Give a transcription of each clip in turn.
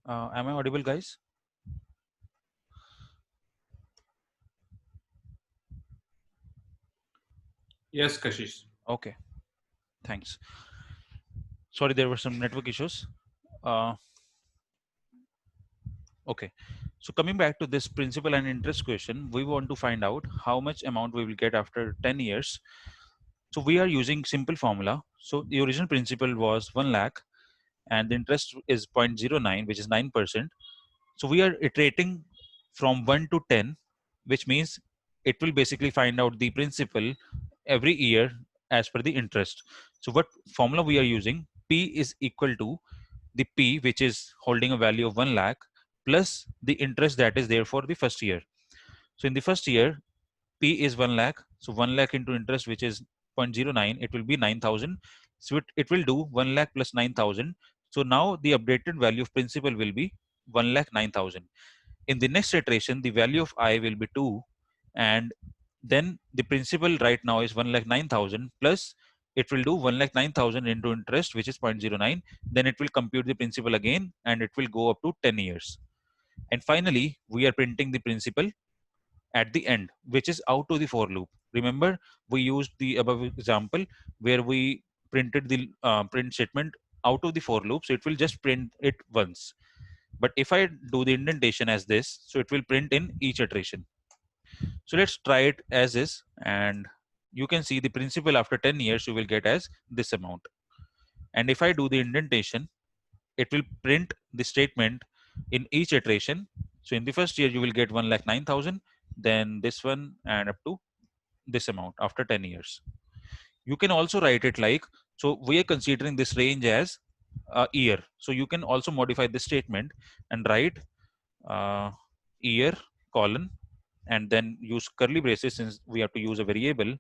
Am I audible, guys? Yes, Kashish. Okay, thanks. Sorry, there were some network issues. Uh, okay, so coming back to this principal and interest question, we want to find out how much amount we will get after 10 years. So we are using simple formula. So the original principal was 1 lakh and the interest is 0.09, which is 9%. So we are iterating from 1 to 10, which means it will basically find out the principal every year as per the interest. So what formula we are using, P is equal to the P, which is holding a value of 1 lakh, plus the interest that is there for the first year. So in the first year, P is 1 lakh. So 1 lakh into interest, which is 0.09, it will be 9,000. So it will do 1 lakh plus 9,000. So now the updated value of principal will be 1 lakh 9,000. In the next iteration, the value of I will be 2, and then the principal right now is 1 lakh 9,000 plus it will do 1 lakh 9,000 into interest, which is 0.09. Then it will compute the principal again and it will go up to 10 years. And finally, we are printing the principal at the end, which is out to the for loop. Remember, we used the above example where we printed the print statement out of the for loop, so it will just print it once. But if I do the indentation as this, so it will print in each iteration. So let's try it as is, and you can see the principal after 10 years you will get as this amount. And if I do the indentation, it will print the statement in each iteration. So in the first year you will get 1 lakh 9,000, then this one and up to this amount after 10 years. You can also write it like, so we are considering this range as a year. So you can also modify this statement and write uh, year colon and then use curly braces since we have to use a variable.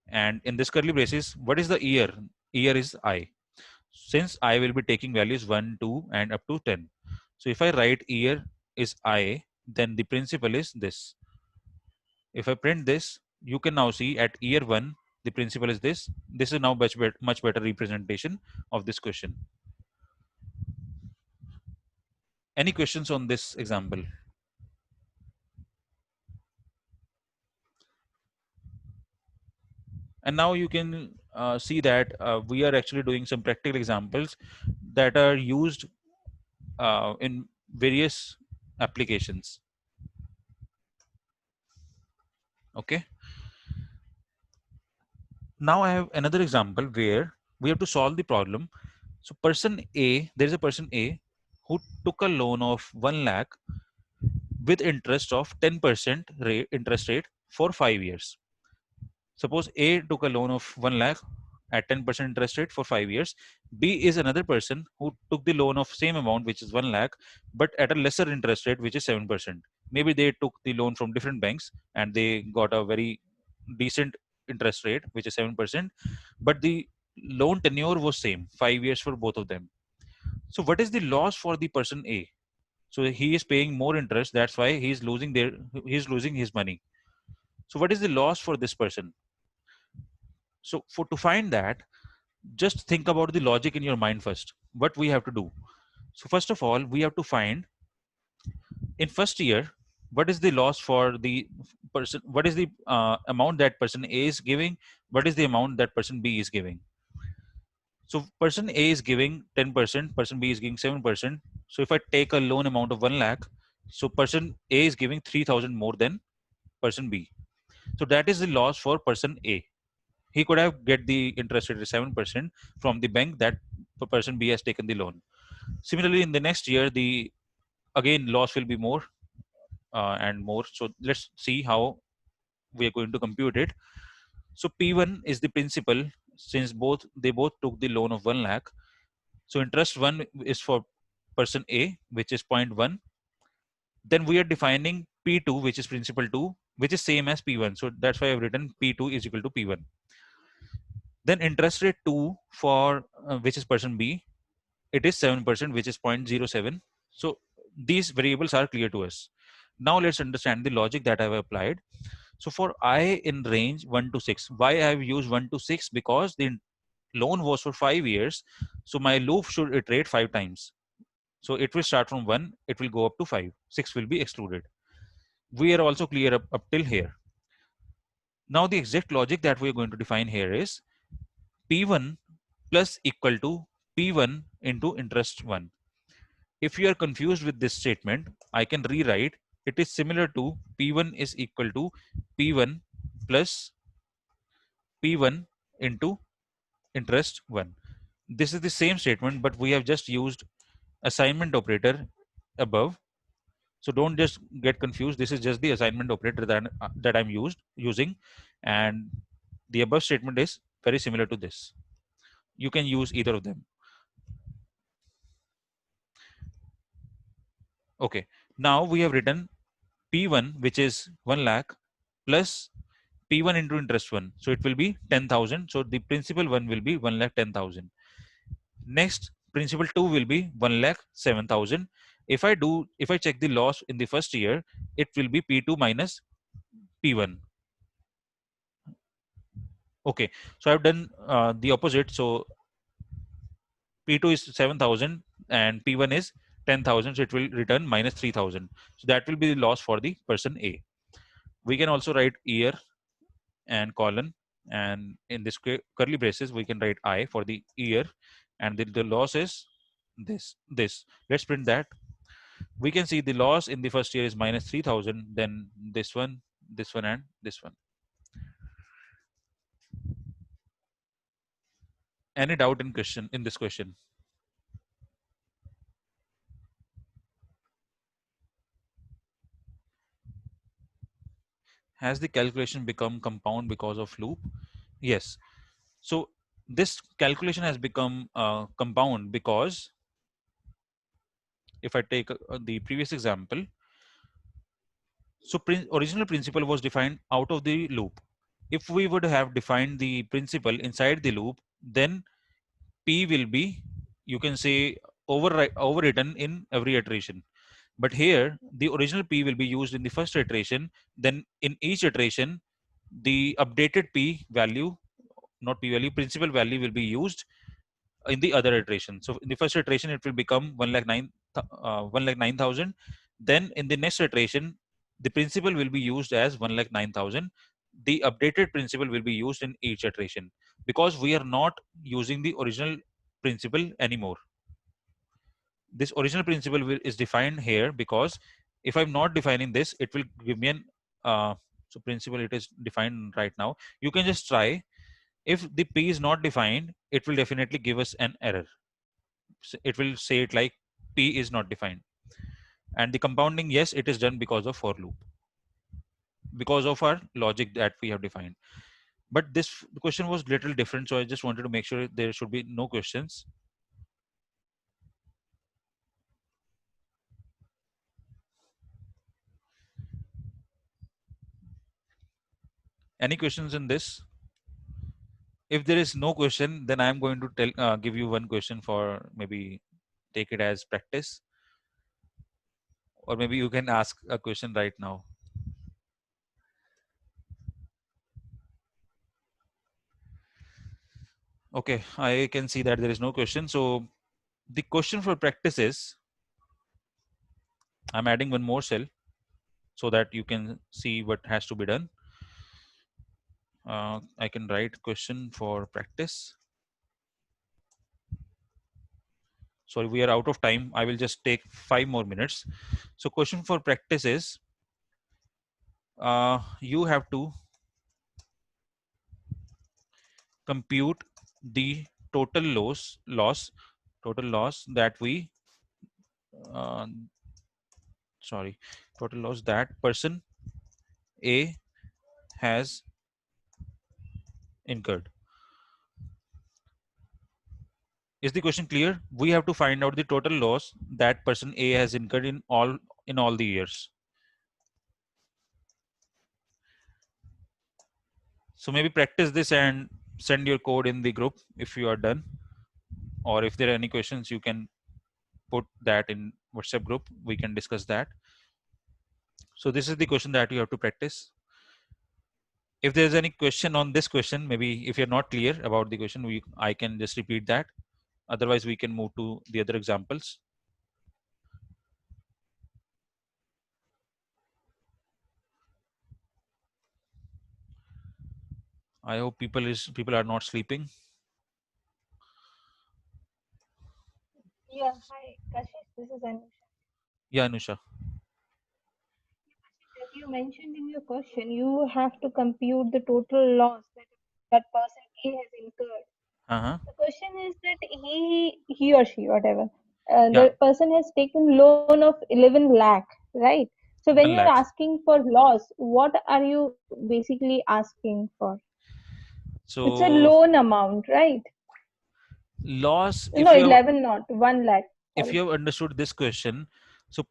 And in this curly braces, what is the year? Year is I. Since I will be taking values 1, 2 and up to 10. So if I write year is I, then the principal is this. If I print this, you can now see at year 1, the principal is this. This is now much better representation of this question. Any questions on this example? And now you can see that we are actually doing some practical examples that are used in various applications. Okay. Now I have another example where we have to solve the problem. So person A, there is a person A who took a loan of 1 lakh with interest of 10% rate, interest rate for 5 years. Suppose A took a loan of 1 lakh at 10% interest rate for 5 years. B is another person who took the loan of same amount, which is 1 lakh, but at a lesser interest rate, which is 7%. Maybe they took the loan from different banks and they got a very decent interest rate, which is 7%, but the loan tenure was same, 5 years for both of them. So what is the loss for the person A? So he is paying more interest. That's why he's losing his money. So what is the loss for this person? So for to find that, just think about the logic in your mind first. What we have to do. So first of all, we have to find in first year what is the loss for the person. What is the amount that person A is giving? What is the amount that person B is giving? So person A is giving 10%, person B is giving 7%. So if I take a loan amount of 1 lakh, so person A is giving 3,000 more than person B. So that is the loss for person A. He could have get the interest rate 7% from the bank that person B has taken the loan. Similarly, in the next year, the again loss will be more and more. So let's see how we are going to compute it. So P1 is the principal since they both took the loan of 1 lakh. So interest 1 is for person A, which is 0.1. Then we are defining P2, which is principal 2, which is same as P1. So that's why I've written P2 is equal to P1. Then interest rate 2 for which is person B, it is 7%, which is 0.07. So these variables are clear to us. Now let's understand the logic that I've applied. So for I in range 1 to 6, why I have used 1 to 6? Because the loan was for 5 years, so my loop should iterate 5 times. So it will start from 1, it will go up to 5. 6 will be excluded. We are also clear up till here. Now the exact logic that we are going to define here is P1 plus equal to P1 into interest 1. If you are confused with this statement, I can rewrite it is similar to P1 is equal to P1 plus P1 into interest 1. This is the same statement, but we have just used assignment operator above. So don't just get confused. This is just the assignment operator that I'm using, and the above statement is very similar to this. You can use either of them. Okay. Now we have written P1, which is 1 lakh, plus P1 into interest 1. So it will be 10,000. So the principal one will be 1 lakh 10,000. Next, principal 2 will be 1 lakh 7,000. If I check the loss in the first year, it will be P2 minus P1. Okay. So I've done the opposite. So P2 is 7,000 and P1 is 10,000. So it will return minus 3,000. So that will be the loss for the person A. We can also write year and colon, and in this curly braces we can write I for the year, and the loss is this. Let's print that. We can see the loss in the first year is minus 3,000, then this one, and this one. Any doubt in this question? Has the calculation become compound because of loop? Yes. So this calculation has become compound because if I take the previous example, so original principal was defined out of the loop. If we would have defined the principal inside the loop, then P will be, you can say, overwritten in every iteration. But here, the original P will be used in the first iteration. Then in each iteration, the updated P value, not P value, principal value will be used in the other iteration. So in the first iteration, it will become 1,09,000. Then in the next iteration, the principal will be used as 1,09,000. The updated principal will be used in each iteration because we are not using the original principal anymore. This original principal is defined here because if I'm not defining this, it will give me an so principal it is defined right now. You can just try. If the P is not defined, it will definitely give us an error. It will say it like P is not defined. And the compounding, yes, it is done because of for loop, because of our logic that we have defined. But this question was little different, so I just wanted to make sure there should be no questions. Any questions in this? If there is no question, then I'm going to give you one question for maybe take it as practice, or maybe you can ask a question right now. Okay, I can see that there is no question. So the question for practice is, I'm adding one more cell so that you can see what has to be done. I can write question for practice. Sorry, we are out of time. I will just take 5 more minutes. So question for practice is, you have to compute the total loss that we uh, sorry total loss that person A has incurred. Is the question clear? We have to find out the total loss that person A has incurred in all the years. So maybe practice this and send your code in the group if you are done, or if there are any questions you can put that in WhatsApp group. We can discuss that. So this is the question that you have to practice. If there's any question on this question, maybe if you're not clear about the question, I can just repeat that. Otherwise we can move to the other examples. I hope people are not sleeping. Yeah, hi, Kashish. This is Anusha. Yeah, Anusha. As you mentioned in your question, you have to compute the total loss that person A has incurred. Uh-huh. The question is that he or she, whatever, Yeah, the person has taken loan of 11 lakh, right? So when you're 1 lakh. asking for loss, what are you basically asking for? It's a So loan amount, right? loss, No, 11 not 1 lakh. if Sorry. you have understood this question, so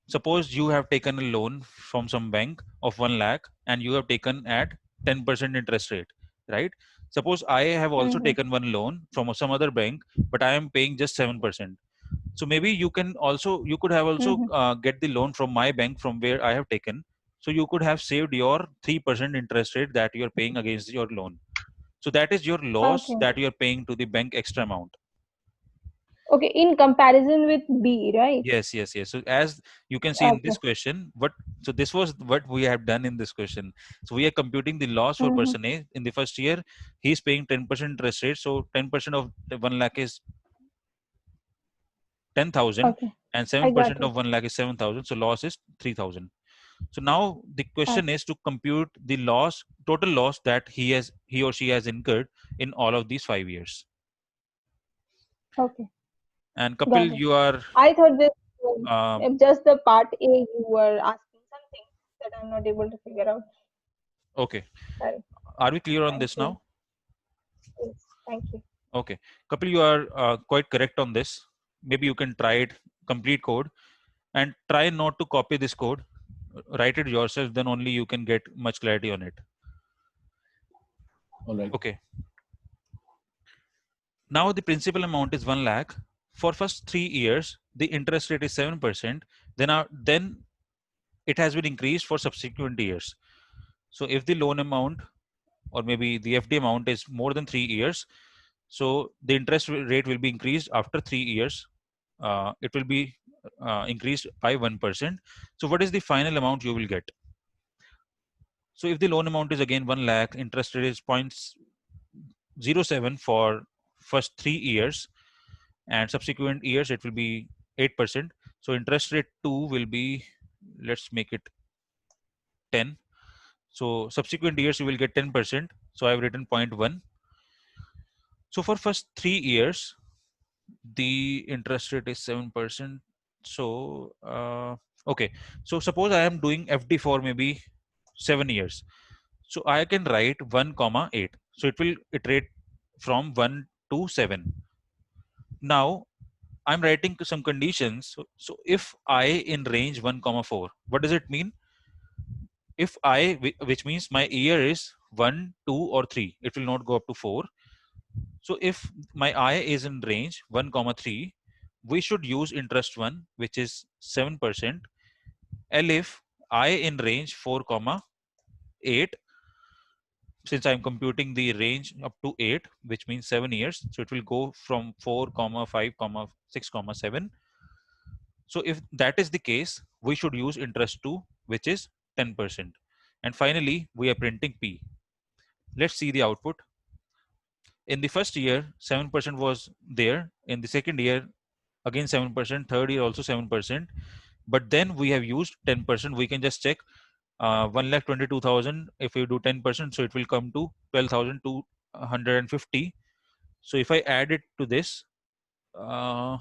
suppose you have taken a loan from some bank of 1 lakh and you have taken at 10% interest rate, right? Suppose I have also Mm-hmm. taken one loan from some other bank, but I am paying just 7%. So maybe you could have also Mm-hmm. get the loan from my bank from where I have taken. So you could have saved your 3% interest rate that you are paying against your loan. So that is your loss Okay. that you are paying to the bank extra amount. Okay, in comparison with B, right? Yes, yes, yes. So as you can see in Okay. this question, what so this was what we have done in this question. So we are computing the loss for Mm-hmm. person A. In the first year, he is paying 10% interest rate. So 10% of the 1 lakh is 10,000, Okay. and I got 7% it. of 1 lakh is 7,000. So loss is 3,000. So now the question Okay. is to compute the loss, total loss that he or she has incurred in all of these 5 years. Okay. And Got Kapil, it. you are I thought this was um, just the part A you were asking something that I'm not able to figure out. okay. Sorry. Are we clear on Thank this you. now? Yes. Thank you. Okay. Kapil, you are quite correct on this. Maybe you can try it, complete code, and try not to copy this code. Write it yourself, then only you can get much clarity on it. All right. Okay. Now the principal amount is 1 lakh. For first 3 years, the interest rate is 7%. Then it has been increased for subsequent years. So if the loan amount or maybe the FD amount is more than 3 years, so the interest rate will be increased after 3 years. It will be increased by 1%. So what is the final amount you will get? So if the loan amount is again 1 lakh, interest rate is 0.07 for first 3 years, and subsequent years it will be 8%. So interest rate 2 will be, let's make it 10. So subsequent years you will get 10%. So I've written 0.1. So for first 3 years, the interest rate is 7%. So okay. So suppose I am doing FD for maybe 7 years. So I can write 1 comma 8. So it will iterate from 1 to 7. Now I'm writing some conditions. So if I in range 1 comma 4, what does it mean? If I, which means my year is 1, 2, or 3, it will not go up to 4. So if my I is in range 1 comma 3, we should use interest 1, which is 7%. And if I in range 4 comma 8, since I'm computing the range up to 8, which means 7 years, so it will go from 4 comma 5 comma 6 comma 7. So if that is the case, we should use interest 2, which is 10%. And finally, we are printing P. Let's see the output. In the first year, 7% was there. In the second year, again 7%. Third year also 7%. But then we have used 10%. We can just check 1,22,000. If you do 10%, so it will come to 12,250. So if I add it to this, uh,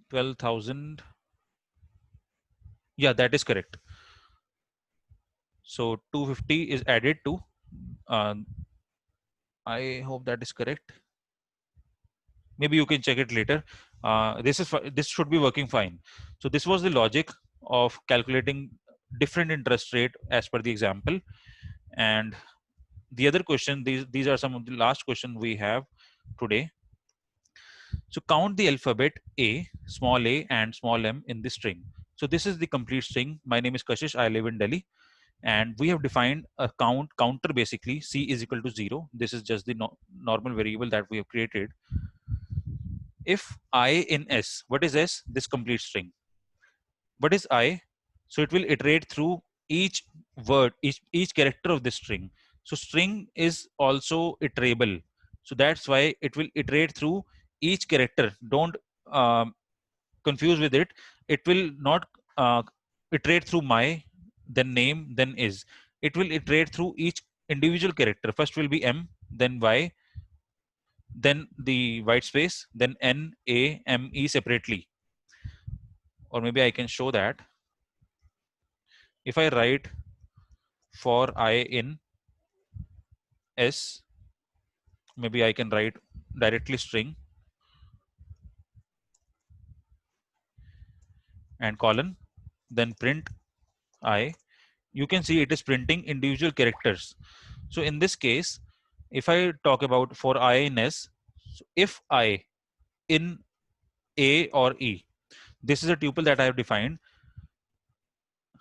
12,000. Yeah, that is correct. So 250 is added to. Uh, I hope that is correct. Maybe you can check it later. This should be working fine. So this was the logic of calculating different interest rate as per the example. And the other question, these are some of the last question we have today. So count the alphabet A, small a, and small m in the string. So this is the complete string. My name is Kashish, I live in Delhi. And we have defined a counter, basically c is equal to 0. This is just the normal variable that we have created. If I in s, what is s? This complete string. What is I? So it will iterate through each word, each character of the string. So string is also iterable, so that's why it will iterate through each character. Don't um, confuse with it. It will not iterate through my, then name, then is. It will iterate through each individual character. First will be m, then y, then the white space, then n, a, m, e separately. Or maybe I can show that. If I write for I in s, maybe I can write directly string and colon, then print I. You can see it is printing individual characters. So in this case, if I talk about for I in s, so if I in a or e, this is a tuple that I have defined.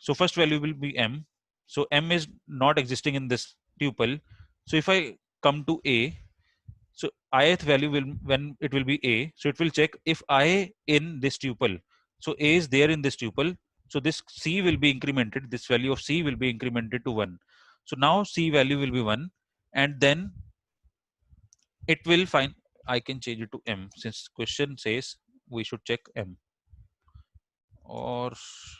So first value will be m. So m is not existing in this tuple. So if I come to a, so ith value will, when it will be a, so it will check if I in this tuple. So a is there in this tuple. So this c will be incremented. This value of c will be incremented to 1. So now c value will be 1, and then it will find. I can change it to m since question says we should check m, or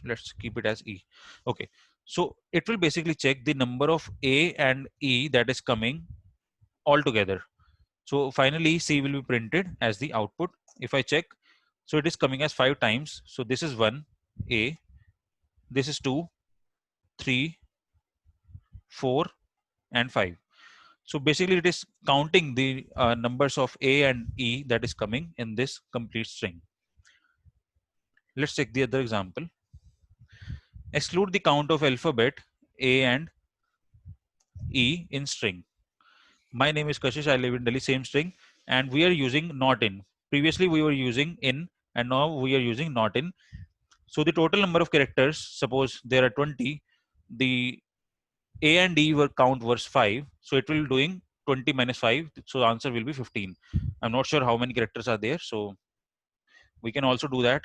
let's keep it as e. Okay, so it will basically check the number of a and e that is coming all together. So finally c will be printed as the output. If I check, so it is coming as 5 times. So this is 1 a, this is 2, 3, 4, and 5. So basically it is counting the numbers of a and e that is coming in this complete string. Let's check the other example. Exclude the count of alphabet a and e in string. My name is Kashish, I live in Delhi, same string, and we are using not in. Previously we were using in, and now we are using not in. So the total number of characters, suppose there are 20, the a and e were count was 5, so it will doing 20 minus 5, so the answer will be 15. I'm not sure how many characters are there, so we can also do that.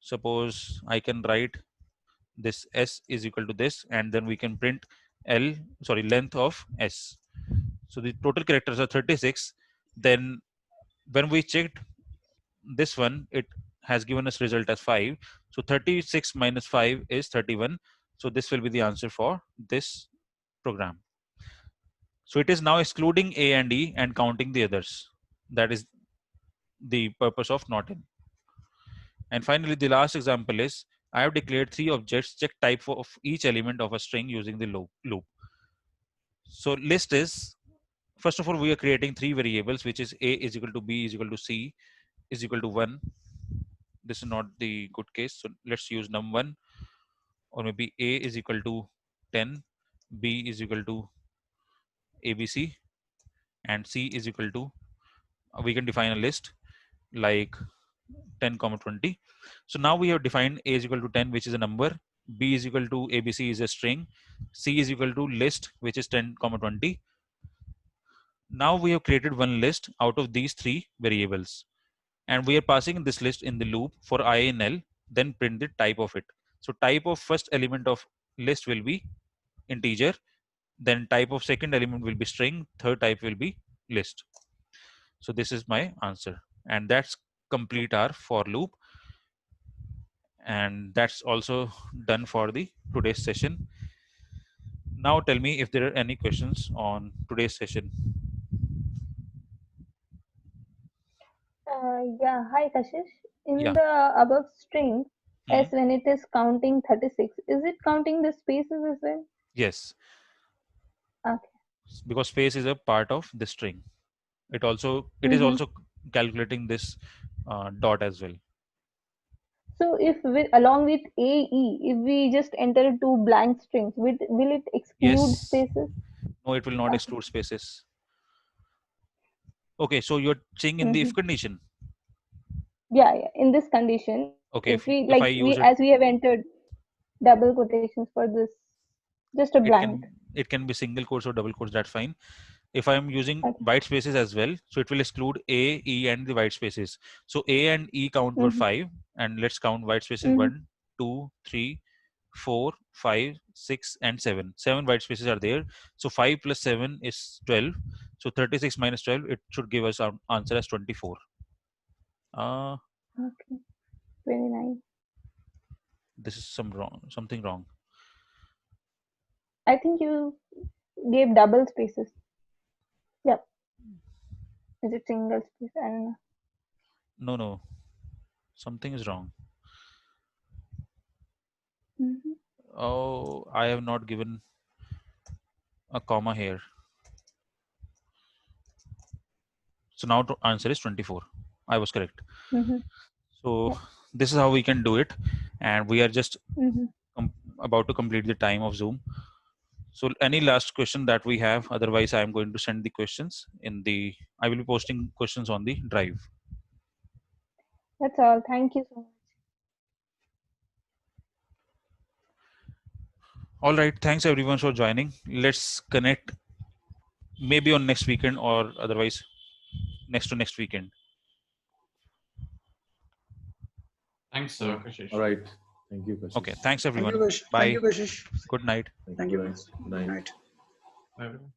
Suppose I can write this s is equal to this, and then we can print l, sorry, length of s. So the total characters are 36. Then when we checked this one, it has given us result as 5. So 36 minus 5 is 31. So this will be the answer for this program. So it is now excluding a and e and counting the others. That is the purpose of not in. And finally, the last example is I have declared 3 objects, check type of each element of a string using the loop. So list is, first of all, we are creating 3 variables, which is a is equal to b is equal to c is equal to 1. This is not the good case. So let's use num1, or maybe a is equal to 10, b is equal to abc, and c is equal to, we can define a list like 10 comma 20. So now we have defined a is equal to 10, which is a number, b is equal to abc is a string, c is equal to list, which is 10 comma 20. Now we have created one list out of these 3 variables, and we are passing this list in the loop for I in L, then print the type of it. So type of first element of list will be integer, then type of second element will be string, third type will be list. So this is my answer, and that's complete our for loop, and that's also done for the today's session. Now tell me if there are any questions on today's session. Yeah, hi Kashish. In Yeah. the above string, Hmm. as when it is counting 36, is it counting the spaces as well? Yes, Okay. because space is a part of the string. It is Mm-hmm. also calculating this dot as well. So if with, along with AE, if we just enter two blank strings, will it exclude Yes. spaces? No, it will not Okay. exclude spaces. Okay, so you're saying in the Mm-hmm. if condition. Yeah, yeah. In this condition, Okay, If we if like I use it, as we have entered double quotations for this, just a it blank. can be single quotes or double quotes. That's fine. If I'm using Okay. white spaces as well, so it will exclude A, E, and the white spaces. So A and E count were Mm-hmm. 5, and let's count white spaces Mm-hmm. 1, 2, 3, 4, 5, 6, and 7. 7 white spaces are there. So 5 plus 7 is 12. So 36 minus 12, it should give us our answer as 24. Okay. 29. This is something wrong. I think you gave double spaces. Yep. Is it single space? I don't know. No, something is wrong. Mm-hmm. Oh, I have not given a comma here. So now the answer is 24. I was correct. Mm-hmm. So Yep. this is how we can do it, and we are just Mm-hmm. about to complete the time of Zoom. So any last question that we have? Otherwise, I am going to send the questions in the. I will be posting questions on the drive. That's all. Thank you so much. All right. Thanks everyone for joining. Let's connect maybe on next weekend or otherwise next to next weekend. Thanks, Kashish. All right. Thank you, Kashish. Okay. Thanks Thank everyone. you, Kashish. Bye. Thank you, Kashish. Good night. Thank Thank you. you, Bye. guys. Good night. Good night. Bye, everyone.